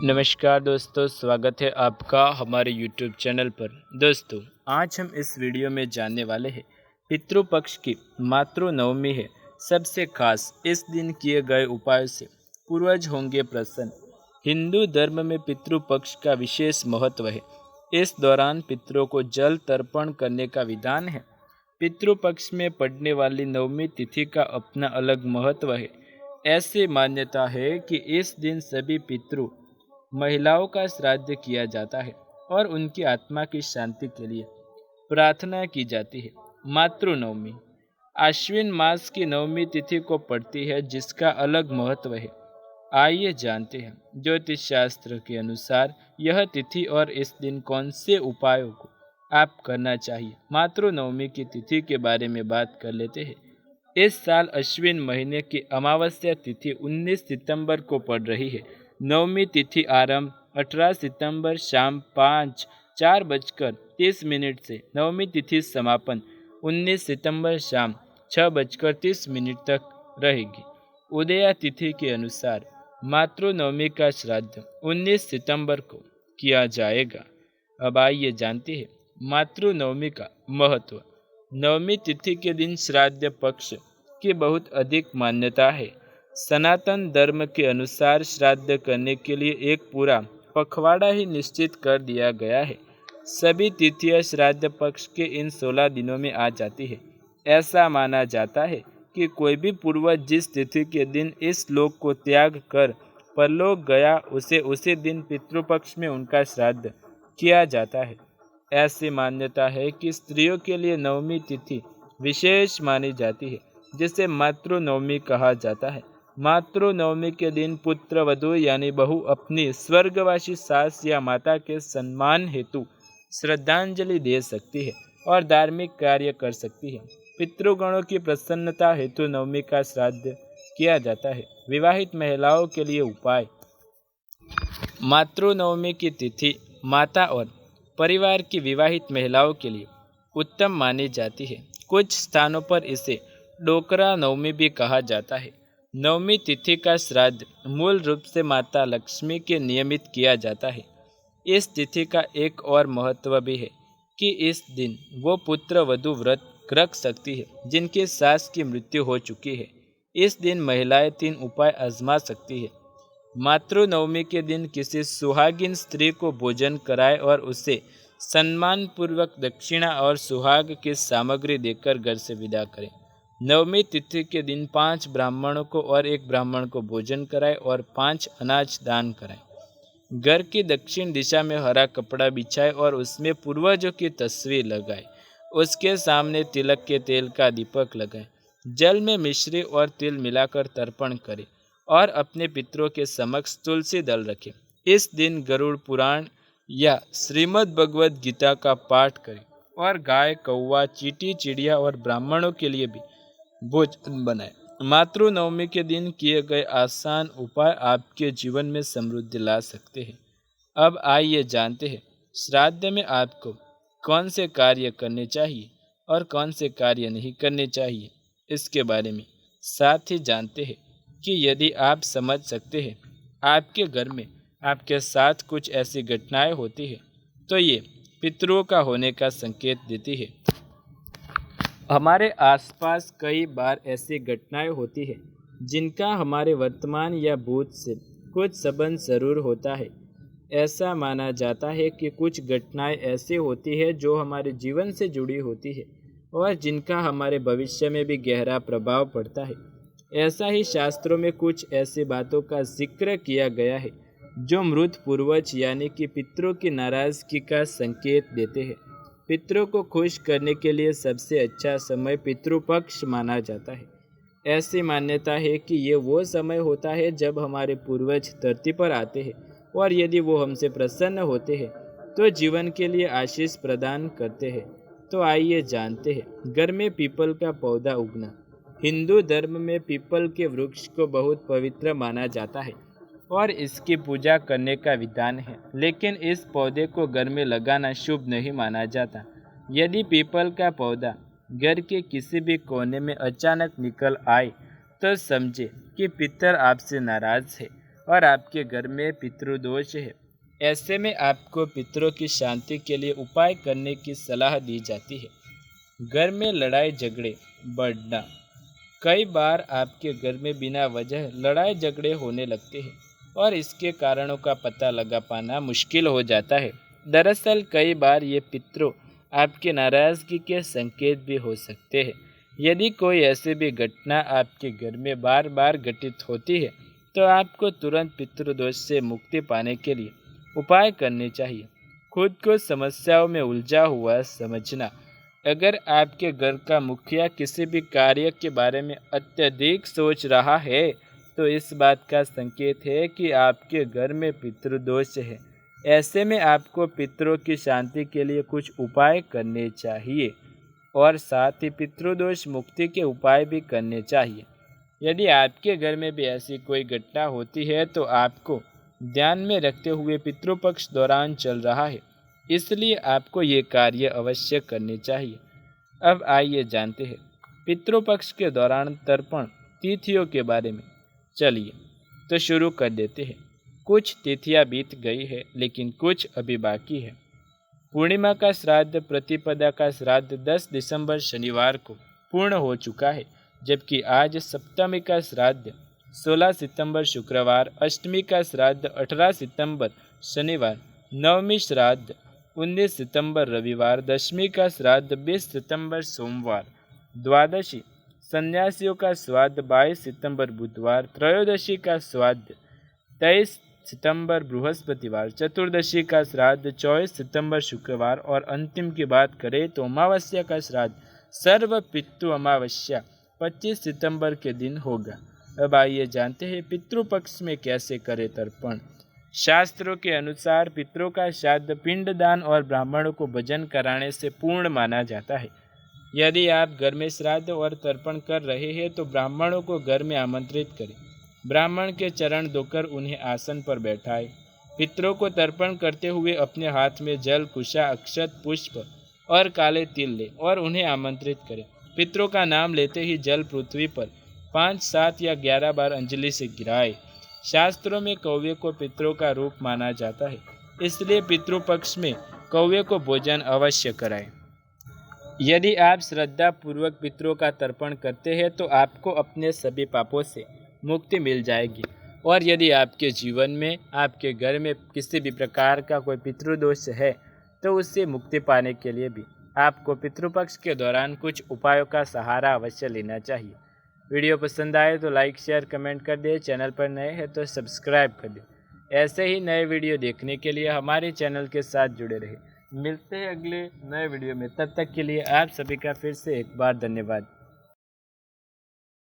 नमस्कार दोस्तों, स्वागत है आपका हमारे YouTube चैनल पर। दोस्तों, आज हम इस वीडियो में जानने वाले हैं पितृपक्ष की मातृ नवमी है सबसे खास। इस दिन किए गए उपायों से पूर्वज होंगे प्रसन्न। हिंदू धर्म में पितृपक्ष का विशेष महत्व है। इस दौरान पितरों को जल तर्पण करने का विधान है। पितृपक्ष में पड़ने वाली नवमी तिथि का अपना अलग महत्व है। ऐसी मान्यता है कि इस दिन सभी पितृ महिलाओं का श्राद्ध किया जाता है और उनकी आत्मा की शांति के लिए प्रार्थना की जाती है। मातृ नवमी आश्विन मास की नवमी तिथि को पड़ती है, जिसका अलग महत्व है। आइए जानते हैं ज्योतिष शास्त्र के अनुसार यह तिथि और इस दिन कौन से उपायों को आप करना चाहिए। मातृ नवमी की तिथि के बारे में बात कर लेते हैं। इस साल अश्विन महीने की अमावस्या तिथि 19 सितंबर को पड़ रही है। नवमी तिथि आरंभ 18 सितंबर शाम 4:30 से, नवमी तिथि समापन 19 सितंबर शाम 6:30 तक रहेगी। उदया तिथि के अनुसार मातृ नवमी का श्राद्ध 19 सितंबर को किया जाएगा। अब आइए जानते हैं मातृ नवमी का महत्व। नवमी तिथि के दिन श्राद्ध पक्ष की बहुत अधिक मान्यता है। सनातन धर्म के अनुसार श्राद्ध करने के लिए एक पूरा पखवाड़ा ही निश्चित कर दिया गया है। सभी तिथियां श्राद्ध पक्ष के इन 16 दिनों में आ जाती है। ऐसा माना जाता है कि कोई भी पूर्वज जिस तिथि के दिन इस लोक को त्याग कर परलोक गया, उसे उसी दिन पितृपक्ष में उनका श्राद्ध किया जाता है। ऐसी मान्यता है कि स्त्रियों के लिए नवमी तिथि विशेष मानी जाती है, जिसे मातृ नवमी कहा जाता है। मातृ नवमी के दिन पुत्र वधू यानी बहू अपनी स्वर्गवासी सास या माता के सम्मान हेतु श्रद्धांजलि दे सकती है और धार्मिक कार्य कर सकती है। पितृगणों की प्रसन्नता हेतु नवमी का श्राद्ध किया जाता है। विवाहित महिलाओं के लिए उपाय। मातृ नवमी की तिथि माता और परिवार की विवाहित महिलाओं के लिए उत्तम मानी जाती है। कुछ स्थानों पर इसे डोकरा नवमी भी कहा जाता है। नवमी तिथि का श्राद्ध मूल रूप से माता लक्ष्मी के नियमित किया जाता है। इस तिथि का एक और महत्व भी है कि इस दिन वो पुत्र वधू व्रत रख सकती है जिनकी सास की मृत्यु हो चुकी है। इस दिन महिलाएं 3 उपाय आजमा सकती है। मातृ नवमी के दिन किसी सुहागिन स्त्री को भोजन कराए और उसे सम्मानपूर्वक दक्षिणा और सुहाग की सामग्री देकर घर से विदा करें। नवमी तिथि के दिन 5 ब्राह्मणों को और 1 ब्राह्मण को भोजन कराए और 5 अनाज दान कराएं। घर की दक्षिण दिशा में हरा कपड़ा बिछाए और उसमें पूर्वजों की तस्वीर लगाए। उसके सामने तिलक के तेल का दीपक लगाएं। जल में मिश्री और तिल मिलाकर तर्पण करें और अपने पितरों के समक्ष तुलसी दल रखें। इस दिन गरुड़ पुराण या श्रीमद् भगवद गीता का पाठ करें और गाय, कौवा, चींटी, चिड़िया और ब्राह्मणों के लिए भी भोजन बनाएं। मातृ नवमी के दिन किए गए आसान उपाय आपके जीवन में समृद्धि ला सकते हैं। अब आइए जानते हैं श्राद्ध में आपको कौन से कार्य करने चाहिए और कौन से कार्य नहीं करने चाहिए, इसके बारे में। साथ ही जानते हैं कि यदि आप समझ सकते हैं आपके घर में आपके साथ कुछ ऐसी घटनाएं होती है तो ये पितरों का होने का संकेत देती है। हमारे आसपास कई बार ऐसी घटनाएं होती है जिनका हमारे वर्तमान या भूत से कुछ संबंध जरूर होता है। ऐसा माना जाता है कि कुछ घटनाएं ऐसी होती है जो हमारे जीवन से जुड़ी होती है और जिनका हमारे भविष्य में भी गहरा प्रभाव पड़ता है। ऐसा ही शास्त्रों में कुछ ऐसी बातों का जिक्र किया गया है जो मृत पूर्वज यानी कि पितरों की नाराजगी का संकेत देते हैं। पितरों को खुश करने के लिए सबसे अच्छा समय पितृपक्ष माना जाता है। ऐसी मान्यता है कि ये वो समय होता है जब हमारे पूर्वज धरती पर आते हैं और यदि वो हमसे प्रसन्न होते हैं तो जीवन के लिए आशीष प्रदान करते हैं। तो आइए जानते हैं घर में पीपल का पौधा उगना। हिंदू धर्म में पीपल के वृक्ष को बहुत पवित्र माना जाता है और इसकी पूजा करने का विधान है, लेकिन इस पौधे को घर में लगाना शुभ नहीं माना जाता। यदि पीपल का पौधा घर के किसी भी कोने में अचानक निकल आए तो समझे कि पितर आपसे नाराज है और आपके घर में पितृदोष है। ऐसे में आपको पितरों की शांति के लिए उपाय करने की सलाह दी जाती है। घर में लड़ाई झगड़े बढ़ना। कई बार आपके घर में बिना वजह लड़ाई झगड़े होने लगते हैं और इसके कारणों का पता लगा पाना मुश्किल हो जाता है। दरअसल कई बार ये पितरों आपकी नाराज़गी के संकेत भी हो सकते हैं। यदि कोई ऐसी भी घटना आपके घर में बार बार घटित होती है तो आपको तुरंत पितृदोष से मुक्ति पाने के लिए उपाय करने चाहिए। खुद को समस्याओं में उलझा हुआ समझना। अगर आपके घर का मुखिया किसी भी कार्य के बारे में अत्यधिक सोच रहा है तो इस बात का संकेत है कि आपके घर में पितृदोष है। ऐसे में आपको पितरों की शांति के लिए कुछ उपाय करने चाहिए और साथ ही पितृदोष मुक्ति के उपाय भी करने चाहिए। यदि आपके घर में भी ऐसी कोई घटना होती है तो आपको ध्यान में रखते हुए पितृपक्ष दौरान चल रहा है, इसलिए आपको ये कार्य अवश्य करने चाहिए। अब आइए जानते हैं पितृपक्ष के दौरान तर्पण तिथियों के बारे में। चलिए तो शुरू कर देते हैं। कुछ तिथियां बीत गई है लेकिन कुछ अभी बाकी है। पूर्णिमा का श्राद्ध प्रतिपदा का श्राद्ध 10 दिसंबर शनिवार को पूर्ण हो चुका है, जबकि आज सप्तमी का श्राद्ध 16 सितंबर शुक्रवार, अष्टमी का श्राद्ध 18 सितंबर शनिवार, नवमी श्राद्ध 19 सितंबर रविवार, दशमी का श्राद्ध 20 सितंबर सोमवार, द्वादशी सन्यासियों का श्राद्ध 22 सितंबर बुधवार, त्रयोदशी का श्राद्ध 23 सितंबर बृहस्पतिवार, चतुर्दशी का श्राद्ध 24 सितंबर शुक्रवार और अंतिम की बात करें तो अमावस्या का श्राद्ध सर्व पितृ अमावस्या 25 सितंबर के दिन होगा। अब आइए जानते हैं पितृपक्ष में कैसे करें तर्पण। शास्त्रों के अनुसार पितरों का श्राद्ध पिंडदान और ब्राह्मणों को भोजन कराने से पूर्ण माना जाता है। यदि आप घर में श्राद्ध और तर्पण कर रहे हैं तो ब्राह्मणों को घर में आमंत्रित करें। ब्राह्मण के चरण धोकर उन्हें आसन पर बैठाएं। पितरों को तर्पण करते हुए अपने हाथ में जल, कुशा, अक्षत, पुष्प और काले तिल लें और उन्हें आमंत्रित करें। पितरों का नाम लेते ही जल पृथ्वी पर 5, 7 या 11 बार अंजलि से गिराए। शास्त्रों में कौवे को पितरों का रूप माना जाता है, इसलिए पितृपक्ष में कौवे को भोजन अवश्य कराएं। यदि आप श्रद्धा पूर्वक पितरों का तर्पण करते हैं तो आपको अपने सभी पापों से मुक्ति मिल जाएगी। और यदि आपके जीवन में, आपके घर में किसी भी प्रकार का कोई पितृदोष है तो उससे मुक्ति पाने के लिए भी आपको पितृपक्ष के दौरान कुछ उपायों का सहारा अवश्य लेना चाहिए। वीडियो पसंद आए तो लाइक, शेयर, कमेंट कर दें। चैनल पर नए हैं तो सब्सक्राइब कर दें। ऐसे ही नए वीडियो देखने के लिए हमारे चैनल के साथ जुड़े रहें। मिलते हैं अगले नए वीडियो में, तब तक के लिए आप सभी का फिर से एक बार धन्यवाद।